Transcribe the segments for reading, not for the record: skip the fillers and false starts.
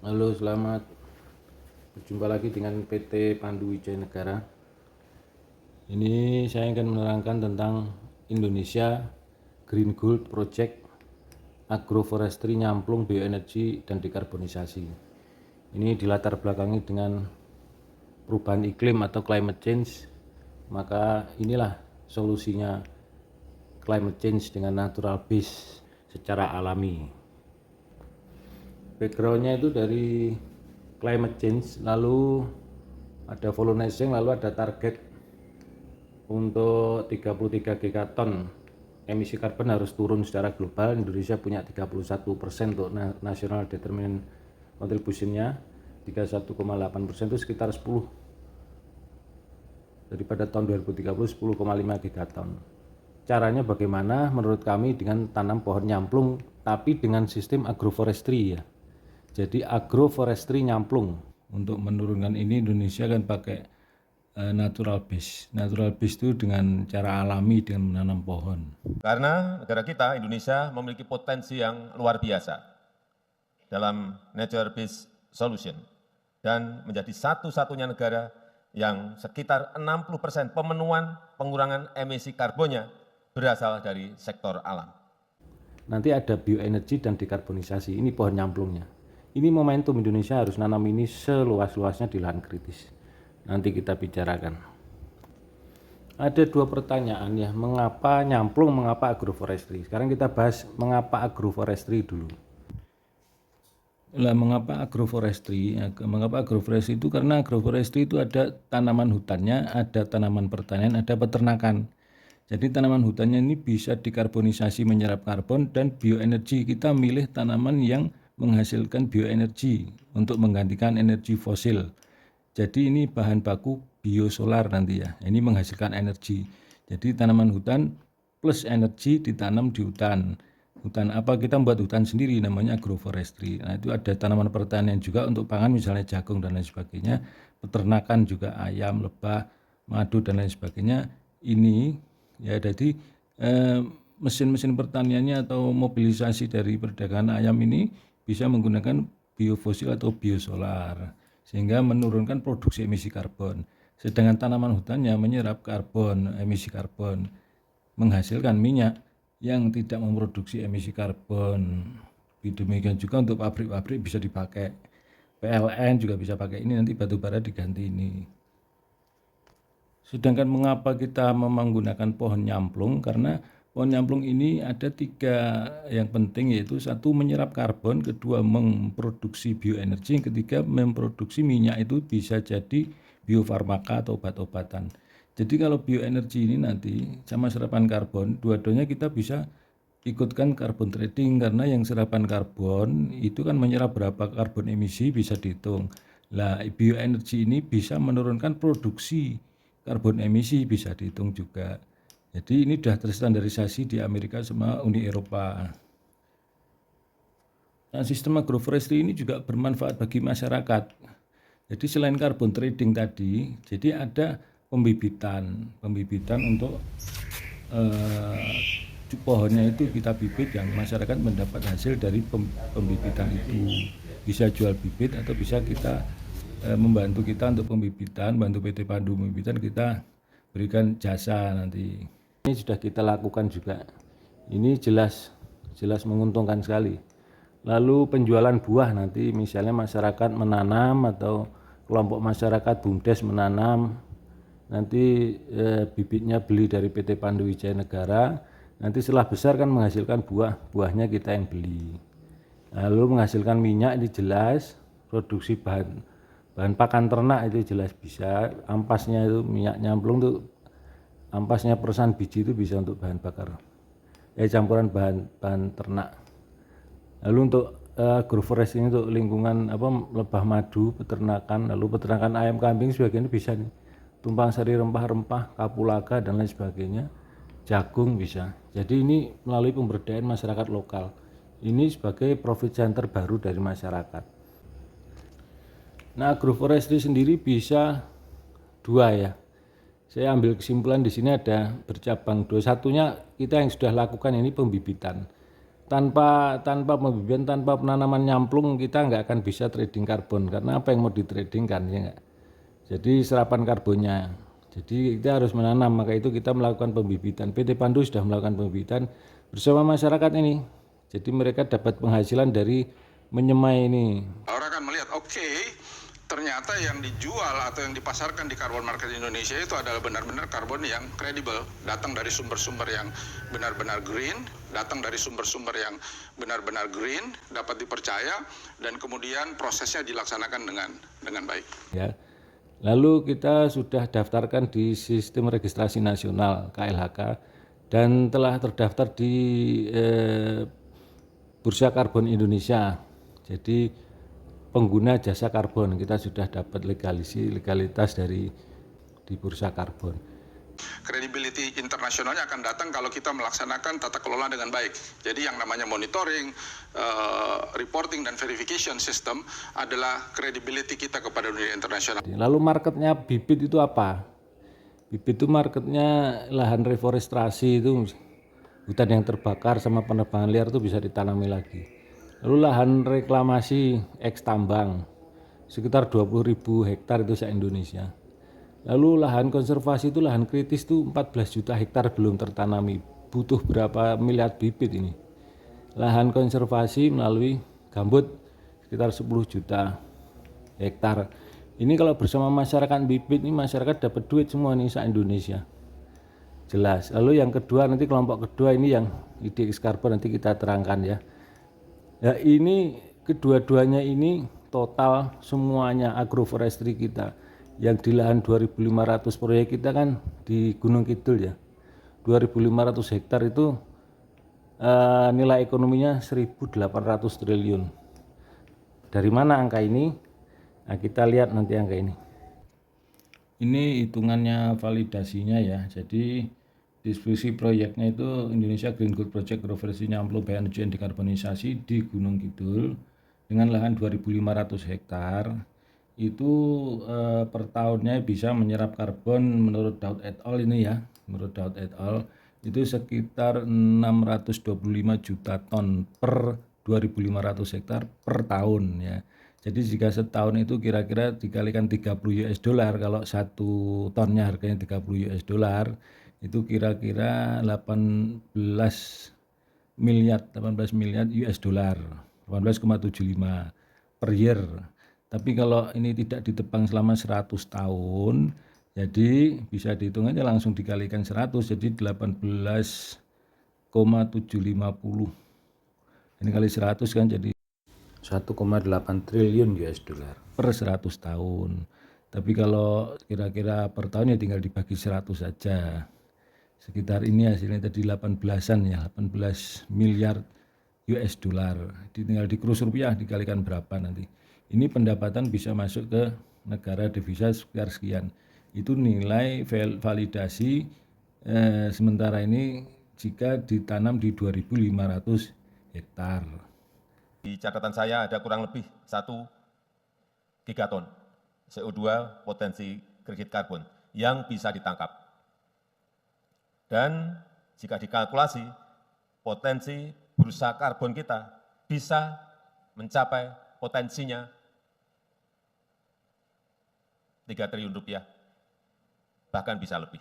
Halo, selamat berjumpa lagi dengan PT Pandu Wijaya Negara. Ini saya akan menerangkan tentang Indonesia Green Gold Project Agroforestry Nyamplung Bioenergi dan Dekarbonisasi. Ini dilatar belakangi dengan perubahan iklim atau climate change, maka inilah solusinya climate change dengan natural base secara alami. Backgroundnya itu dari climate change, lalu ada volunteering, lalu ada target untuk 33 gigaton emisi karbon harus turun secara global. Indonesia punya 31% untuk national determinant contribution-nya, 31,8% itu sekitar 10 daripada tahun 2030, 10,5 gigaton. Caranya bagaimana? Menurut kami dengan tanam pohon nyamplung tapi dengan sistem agroforestry ya. Jadi agroforestry nyamplung. Untuk menurunkan ini Indonesia kan pakai natural base. Natural base itu dengan cara alami dengan menanam pohon. Karena negara kita, Indonesia, memiliki potensi yang luar biasa dalam nature based solution dan menjadi satu-satunya negara yang sekitar 60% pemenuhan pengurangan emisi karbonnya berasal dari sektor alam. Nanti ada bioenergi dan dekarbonisasi. Ini pohon nyamplungnya. Ini momentum Indonesia harus nanam ini seluas-luasnya di lahan kritis. Nanti kita bicarakan. Ada dua pertanyaan ya, mengapa nyamplung, mengapa agroforestry. Sekarang kita bahas mengapa agroforestry dulu. Lah, mengapa agroforestry? Mengapa agroforestry itu karena agroforestry itu ada tanaman hutannya, ada tanaman pertanian, ada peternakan. Jadi tanaman hutannya ini bisa dikarbonisasi menyerap karbon, dan bioenergi kita milih tanaman yang menghasilkan bioenergi untuk menggantikan energi fosil. Jadi ini bahan baku biosolar nanti ya. Ini menghasilkan energi. Jadi tanaman hutan plus energi ditanam di hutan. Hutan apa? Kita membuat hutan sendiri namanya agroforestry. Nah, itu ada tanaman pertanian juga untuk pangan misalnya jagung dan lain sebagainya. Peternakan juga ayam, lebah, madu dan lain sebagainya. Ini ya, jadi mesin-mesin pertaniannya atau mobilisasi dari perdagangan ayam ini bisa menggunakan biofosil atau biosolar sehingga menurunkan produksi emisi karbon. Sedangkan tanaman hutannya menyerap karbon, emisi karbon, menghasilkan minyak yang tidak memproduksi emisi karbon. Demikian juga untuk pabrik-pabrik bisa dipakai. PLN juga bisa pakai ini, nanti batu bara diganti ini. Sedangkan mengapa kita menggunakan pohon nyamplung? Karena pohon nyamplung ini ada tiga yang penting, yaitu satu menyerap karbon, kedua memproduksi bioenergi, yang ketiga memproduksi minyak. Itu bisa jadi biofarmaka atau obat-obatan. Jadi kalau bioenergi ini nanti sama serapan karbon, dua-duanya kita bisa ikutkan karbon trading, karena yang serapan karbon itu kan menyerap berapa karbon emisi bisa dihitung. Lah, bioenergi ini bisa menurunkan produksi karbon emisi, bisa dihitung juga. Jadi ini sudah terstandarisasi di Amerika sama Uni Eropa. Nah, sistem agroforestry ini juga bermanfaat bagi masyarakat. Jadi selain karbon trading tadi, jadi ada pembibitan untuk pohonnya itu kita bibit, yang masyarakat mendapat hasil dari pembibitan itu. Bisa jual bibit atau bisa kita membantu kita untuk pembibitan, bantu PT Pandu pembibitan, kita berikan jasa nanti. Ini sudah kita lakukan juga. Ini jelas menguntungkan sekali. Lalu penjualan buah nanti misalnya masyarakat menanam atau kelompok masyarakat BUMDes menanam, nanti bibitnya beli dari PT Pandu Wijaya Negara, nanti setelah besar kan menghasilkan buahnya kita yang beli. Lalu menghasilkan minyak, ini jelas produksi bahan pakan ternak, itu jelas bisa. Ampasnya itu minyak nyamplung tuh, ampasnya persen biji itu bisa untuk bahan bakar, campuran bahan ternak. Lalu untuk agroforestry ini untuk lingkungan lebah madu, peternakan, lalu peternakan ayam kambing sebagainya bisa nih, tumpang sari rempah-rempah, kapulaga dan lain sebagainya, jagung bisa. Jadi ini melalui pemberdayaan masyarakat lokal, ini sebagai profit center baru dari masyarakat. Nah, agroforestry sendiri bisa dua ya. Saya ambil kesimpulan di sini ada bercabang. Dua, satunya kita yang sudah lakukan ini pembibitan. tanpa pembibitan, tanpa penanaman nyamplung kita nggak akan bisa trading karbon, karena apa yang mau ditradingkan ya nggak. Jadi serapan karbonnya. Jadi kita harus menanam, maka itu kita melakukan pembibitan. PT Pandu sudah melakukan pembibitan bersama masyarakat ini. Jadi mereka dapat penghasilan dari menyemai ini. Orang akan melihat, oke, ternyata yang dijual atau yang dipasarkan di carbon market Indonesia itu adalah benar-benar karbon yang kredibel, datang dari sumber-sumber yang benar-benar green, datang dari sumber-sumber yang benar-benar green, dapat dipercaya, dan kemudian prosesnya dilaksanakan dengan baik. Ya. Lalu kita sudah daftarkan di Sistem Registrasi Nasional KLHK dan telah terdaftar di Bursa Karbon Indonesia. Jadi pengguna jasa karbon kita sudah dapat legalitas di Bursa Karbon. Credibility internasionalnya akan datang kalau kita melaksanakan tata kelola dengan baik. Jadi yang namanya monitoring, reporting, dan verification system adalah credibility kita kepada dunia internasional. Lalu marketnya bibit itu apa? Bibit itu marketnya lahan reforestasi, itu hutan yang terbakar sama penebangan liar itu bisa ditanami lagi. Lalu lahan reklamasi eks tambang sekitar 20.000 hektar itu se-Indonesia. Lalu lahan konservasi itu lahan kritis itu 14 juta hektar belum tertanami. Butuh berapa miliar bibit ini? Lahan konservasi melalui gambut sekitar 10 juta hektar. Ini kalau bersama masyarakat bibit ini masyarakat dapat duit semua nih se-Indonesia. Jelas. Lalu yang kedua, nanti kelompok kedua ini yang IDX Carbon nanti kita terangkan ya. Ya ini kedua-duanya ini total semuanya agroforestry kita. Yang di lahan 2.500 proyek kita kan di Gunung Kidul ya. 2.500 hektar itu nilai ekonominya 1.800 triliun. Dari mana angka ini? Nah, kita lihat nanti angka ini. Ini hitungannya validasinya ya. Jadi diskusi proyeknya itu Indonesia Green Good Project Agroforestry Nyamplung Bioenergi dan Dekarbonisasi di Gunung Kidul dengan lahan 2.500 hektar. Itu per tahunnya bisa menyerap karbon menurut Daud et al. Ini ya, menurut Daud et al. Itu sekitar 625 juta ton per 2.500 hektar per tahun ya. Jadi jika setahun itu kira-kira dikalikan 30 US dollar, kalau 1 tonnya harganya 30 US dollar, itu kira-kira 18 miliar US dollar, 18,75 per year. Tapi kalau ini tidak ditebang selama 100 tahun, jadi bisa dihitung aja langsung dikalikan 100, jadi 18,750. Ini kali 100 kan jadi 1,8 triliun US dollar per 100 tahun. Tapi kalau kira-kira per tahun ya tinggal dibagi 100 saja. Sekitar ini hasilnya tadi 18-an ya, 18 miliar US dollar. Tinggal dikurus rupiah dikalikan berapa nanti. Ini pendapatan bisa masuk ke negara devisa sekian. Itu nilai validasi sementara ini jika ditanam di 2.500 hektar. Di catatan saya ada kurang lebih 1 gigaton CO2 potensi kredit karbon yang bisa ditangkap. Dan jika dikalkulasi potensi bursa karbon kita bisa mencapai potensinya 3 triliun rupiah, bahkan bisa lebih.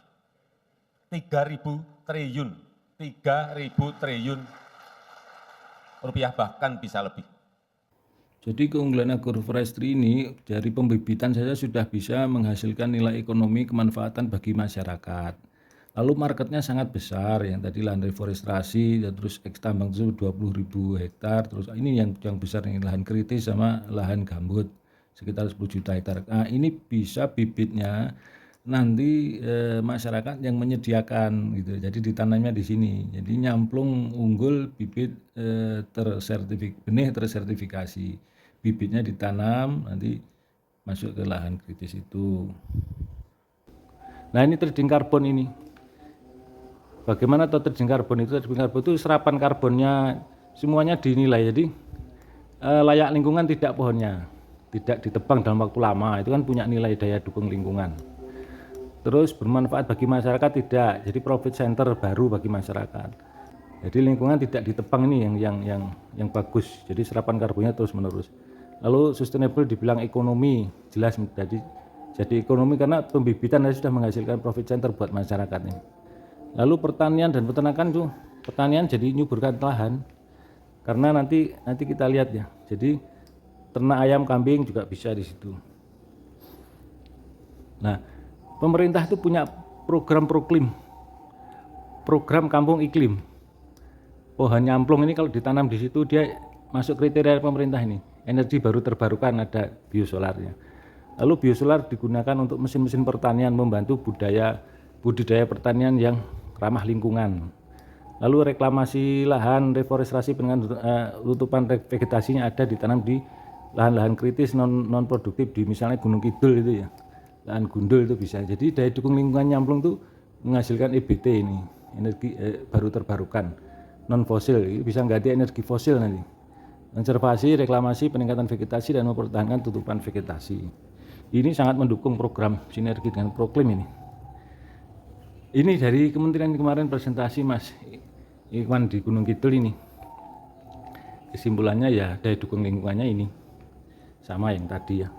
3.000 triliun rupiah, bahkan bisa lebih. Jadi keunggulan agroforestry ini dari pembibitan saja sudah bisa menghasilkan nilai ekonomi kemanfaatan bagi masyarakat. Lalu marketnya sangat besar, yang tadi lahan reforestasi, terus eks tambang itu 20.000 hektar, terus ini yang besar ini lahan kritis sama lahan gambut sekitar 10 juta hektar. Nah ini bisa bibitnya nanti masyarakat yang menyediakan gitu. Jadi ditanamnya di sini. Jadi nyamplung unggul bibit benih tersertifikasi. Bibitnya ditanam nanti masuk ke lahan kritis itu. Nah ini trading karbon ini. Bagaimana atau trading karbon itu? Trading karbon itu serapan karbonnya semuanya dinilai. Jadi layak lingkungan tidak pohonnya. Tidak ditebang dalam waktu lama, itu kan punya nilai daya dukung lingkungan. Terus bermanfaat bagi masyarakat tidak, jadi profit center baru bagi masyarakat. Jadi lingkungan tidak ditebang ini yang bagus. Jadi serapan karbonnya terus menerus. Lalu sustainable dibilang ekonomi, jelas jadi ekonomi karena pembibitan sudah menghasilkan profit center buat masyarakat ini. Lalu pertanian dan peternakan tuh, pertanian jadi nyuburkan lahan. Karena nanti kita lihat ya. Jadi ternak ayam, kambing juga bisa di situ. Nah, pemerintah itu punya program kampung iklim. Pohon nyamplung ini kalau ditanam di situ dia masuk kriteria pemerintah ini. Energi baru terbarukan, ada biosolarnya. Lalu biosolar digunakan untuk mesin-mesin pertanian membantu budidaya pertanian yang ramah lingkungan. Lalu reklamasi lahan, reforestasi dengan tutupan vegetasinya ada ditanam di lahan-lahan kritis non produktif di misalnya Gunung Kidul itu ya. Lahan gundul itu bisa. Jadi daya dukung lingkungan nyamplung itu menghasilkan EBT ini, energi baru terbarukan. Non fosil, bisa ganti energi fosil nanti. Konservasi, reklamasi, peningkatan vegetasi dan mempertahankan tutupan vegetasi. Ini sangat mendukung program sinergi dengan Proklim ini. Ini dari kementerian kemarin presentasi Mas Iwan di Gunung Kidul ini. Kesimpulannya ya daya dukung lingkungannya ini sama yang tadi ya.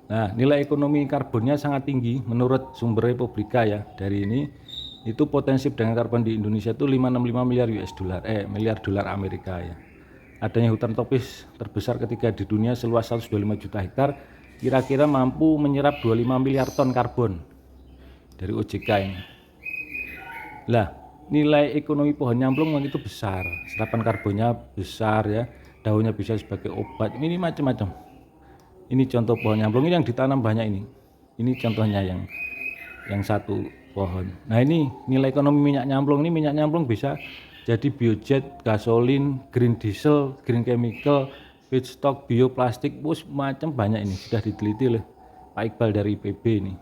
Nah, nilai ekonomi karbonnya sangat tinggi menurut sumber Republika ya. Dari ini itu potensi dengan karbon di Indonesia itu 565 miliar dolar Amerika ya. Adanya hutan tropis terbesar ketiga di dunia seluas 125 juta hektar kira-kira mampu menyerap 25 miliar ton karbon dari OJK ini. Lah, nilai ekonomi pohon nyamplung itu besar, serapan karbonnya besar ya, daunnya bisa sebagai obat, ini macam-macam. Ini contoh pohon nyamplung ini yang ditanam banyak ini. Ini contohnya yang satu pohon. Nah ini nilai ekonomi minyak nyamplung bisa jadi biojet, gasolin, green diesel, green chemical, feedstock, bioplastik, macam banyak ini sudah diteliti oleh Pak Iqbal dari IPB ini.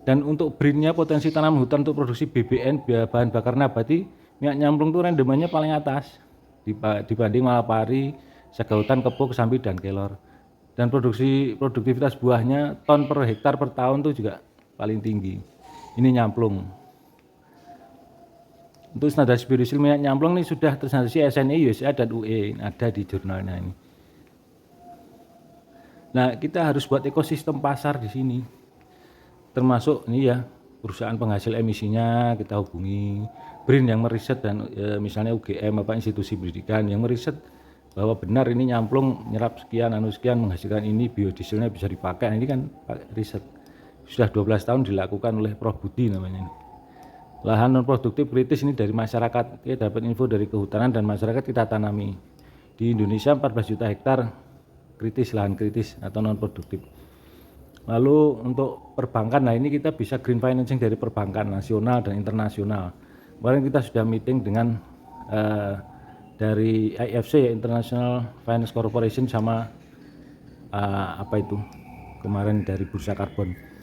Dan untuk BRIN-nya potensi tanam hutan untuk produksi BBN, bahan bakar nabati, minyak nyamplung itu rendemennya paling atas dibanding Malapari, Sagautan, Kepok, Kesambi, dan Kelor. Dan produktivitas buahnya ton per hektar per tahun itu juga paling tinggi. Ini nyamplung. Untuk standar spiritual minyak nyamplung ini sudah terstandardisasi SNI, USA, dan UE, ada di jurnalnya ini. Nah, kita harus buat ekosistem pasar di sini. Termasuk ini ya, perusahaan penghasil emisinya kita hubungi, BRIN yang meriset dan misalnya UGM institusi pendidikan yang meriset bahwa benar ini nyamplung nyerap sekian menghasilkan ini, biodieselnya bisa dipakai. Nah, ini kan riset sudah 12 tahun dilakukan oleh Prof Budi namanya ini. Lahan non produktif kritis ini dari masyarakat, kita dapat info dari kehutanan dan masyarakat kita tanami. Di Indonesia 14 juta hektar kritis, lahan kritis atau non produktif. Lalu untuk perbankan, nah ini kita bisa green financing dari perbankan nasional dan internasional. Kemarin kita sudah meeting dengan dari IFC, International Finance Corporation, sama kemarin dari Bursa Karbon.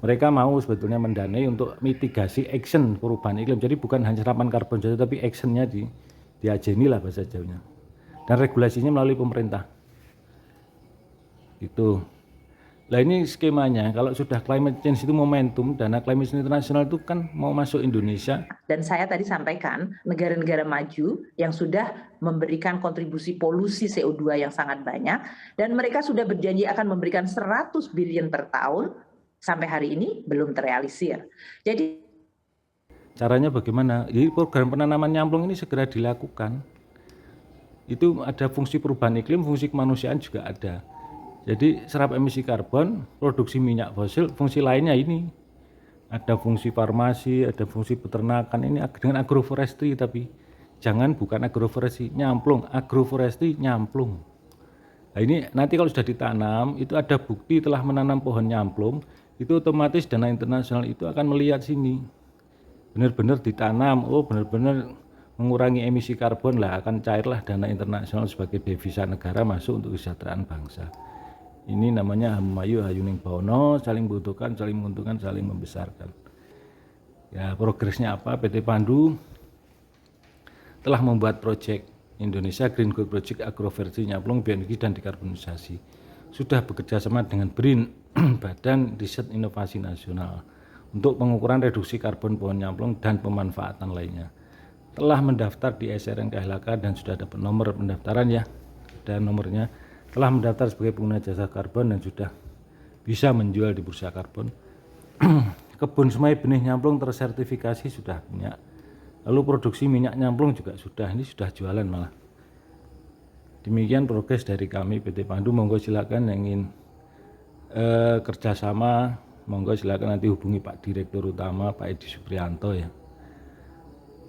Mereka mau sebetulnya mendanai untuk mitigasi action perubahan iklim. Jadi bukan hanya serapan karbon saja, tapi actionnya diajeni lah bahasa Jawanya. Dan regulasinya melalui pemerintah. Itu. Nah ini skemanya, kalau sudah climate change itu momentum, dana climate change internasional itu kan mau masuk Indonesia. Dan saya tadi sampaikan, negara-negara maju yang sudah memberikan kontribusi polusi CO2 yang sangat banyak, dan mereka sudah berjanji akan memberikan 100 billion per tahun, sampai hari ini belum terrealisir. Jadi caranya bagaimana? Jadi program penanaman nyamplung ini segera dilakukan. Itu ada fungsi perubahan iklim, fungsi kemanusiaan juga ada. Jadi serap emisi karbon, produksi minyak fosil, fungsi lainnya ini. Ada fungsi farmasi, ada fungsi peternakan, ini dengan agroforestry, tapi jangan bukan agroforestry nyamplung, agroforestry nyamplung. Nah ini nanti kalau sudah ditanam, itu ada bukti telah menanam pohon nyamplung, itu otomatis dana internasional itu akan melihat sini. Benar-benar ditanam, benar-benar mengurangi emisi karbon lah, akan cairlah dana internasional sebagai devisa negara masuk untuk kesejahteraan bangsa. Ini namanya Hamayu Hayuning Bawono, saling membutuhkan, saling menguntungkan, saling membesarkan. Ya, progresnya apa? PT Pandu telah membuat proyek Indonesia Green Gold Project agroforestry nyamplung, bioenergi dan dekarbonisasi. Sudah bekerja sama dengan BRIN, Badan Riset Inovasi Nasional, untuk pengukuran reduksi karbon pohon nyamplung dan pemanfaatan lainnya. telah mendaftar di SRN KLHK dan sudah dapat nomor pendaftaran ya, dan nomornya, telah mendaftar sebagai pengguna jasa karbon dan sudah bisa menjual di bursa karbon. Kebun semai benih nyamplung tersertifikasi sudah punya. Lalu produksi minyak nyamplung juga sudah, ini sudah jualan malah. Demikian progres dari kami PT Pandu. Monggo silakan yang ingin kerjasama, monggo silakan nanti hubungi Pak Direktur Utama Pak Edi Suprianto ya.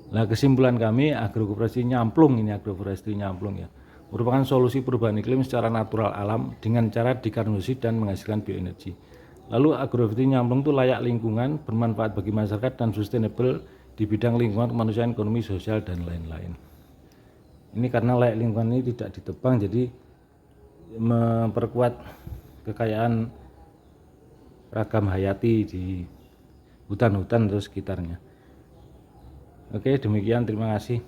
Nah, kesimpulan kami, agroforestry nyamplung ini, agroforestry nyamplung ya, merupakan solusi perubahan iklim secara natural alam dengan cara dekarbonasi dan menghasilkan bioenergi. Lalu agroforestry nyamplung itu layak lingkungan, bermanfaat bagi masyarakat dan sustainable di bidang lingkungan, kemanusiaan, ekonomi, sosial dan lain-lain. Ini karena layak lingkungan ini tidak ditebang, jadi memperkuat kekayaan ragam hayati di hutan-hutan atau sekitarnya. Oke, demikian, terima kasih.